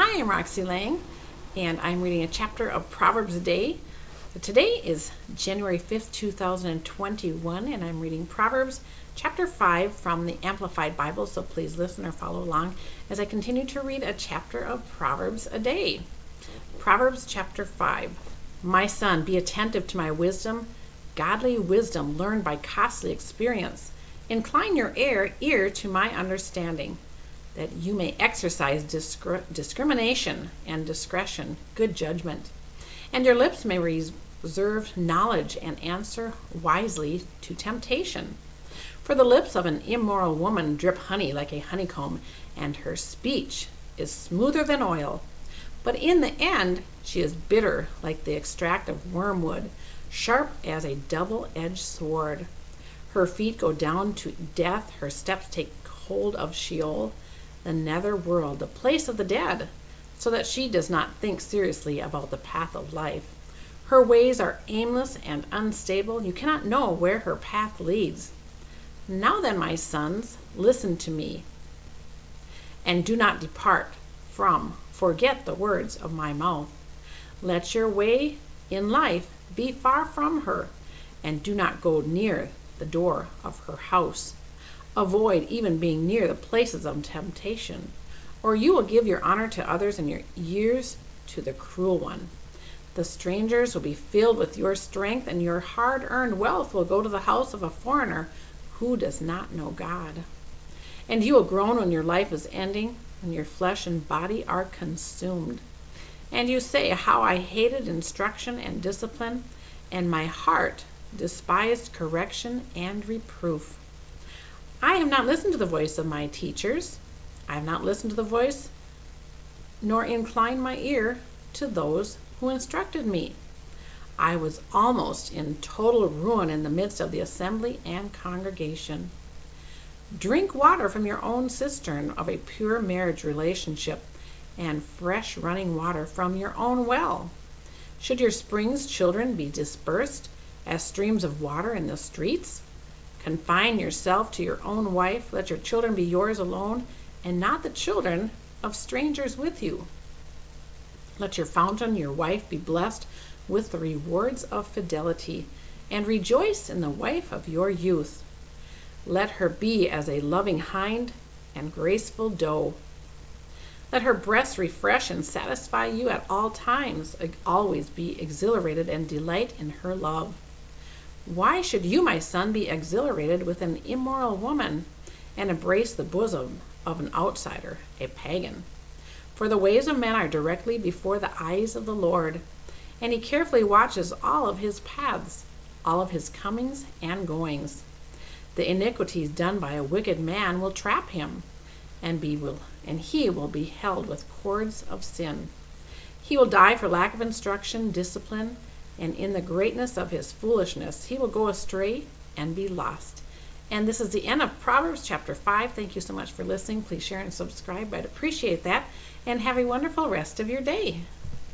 Hi, I'm Roxy Lang, and I'm reading a chapter of Proverbs a day. So today is January 5th, 2021, and I'm reading Proverbs Chapter 5 from the Amplified Bible, so please listen or follow along as I continue to read a chapter of Proverbs a day. Proverbs Chapter 5. My son, be attentive to my wisdom, godly wisdom learned by costly experience. Incline your ear to my understanding, that you may exercise discrimination and discretion, good judgment. And your lips may reserve knowledge and answer wisely to temptation. For the lips of an immoral woman drip honey like a honeycomb, and her speech is smoother than oil. But in the end she is bitter like the extract of wormwood, sharp as a double-edged sword. Her feet go down to death, her steps take hold of Sheol, the nether world, the place of the dead, so that she does not think seriously about the path of life. Her ways are aimless and unstable. You cannot know where her path leads. Now then, my sons, listen to me, and do not forget the words of my mouth. Let your way in life be far from her, and do not go near the door of her house. Avoid even being near the places of temptation, or you will give your honor to others and your ears to the cruel one. The strangers will be filled with your strength, and your hard-earned wealth will go to the house of a foreigner who does not know God. And you will groan when your life is ending, when your flesh and body are consumed. And you say, how I hated instruction and discipline, and my heart despised correction and reproof. I have not listened to the voice of my teachers. I have not listened to the voice, nor inclined my ear to those who instructed me. I was almost in total ruin in the midst of the assembly and congregation. Drink water from your own cistern of a pure marriage relationship, and fresh running water from your own well. Should your spring's children be dispersed as streams of water in the streets? Confine yourself to your own wife. Let your children be yours alone, and not the children of strangers with you. Let your fountain, your wife, be blessed with the rewards of fidelity, and rejoice in the wife of your youth. Let her be as a loving hind and graceful doe. Let her breasts refresh and satisfy you at all times. Always be exhilarated and delight in her love. Why should you, my son, be exhilarated with an immoral woman and embrace the bosom of an outsider, a pagan? For the ways of men are directly before the eyes of the Lord, and he carefully watches all of his paths, all of his comings and goings. The iniquities done by a wicked man will trap him, and he will be held with cords of sin. He will die for lack of instruction, discipline, and in the greatness of his foolishness, he will go astray and be lost. And this is the end of Proverbs Chapter 5. Thank you so much for listening. Please share and subscribe. I'd appreciate that. And have a wonderful rest of your day.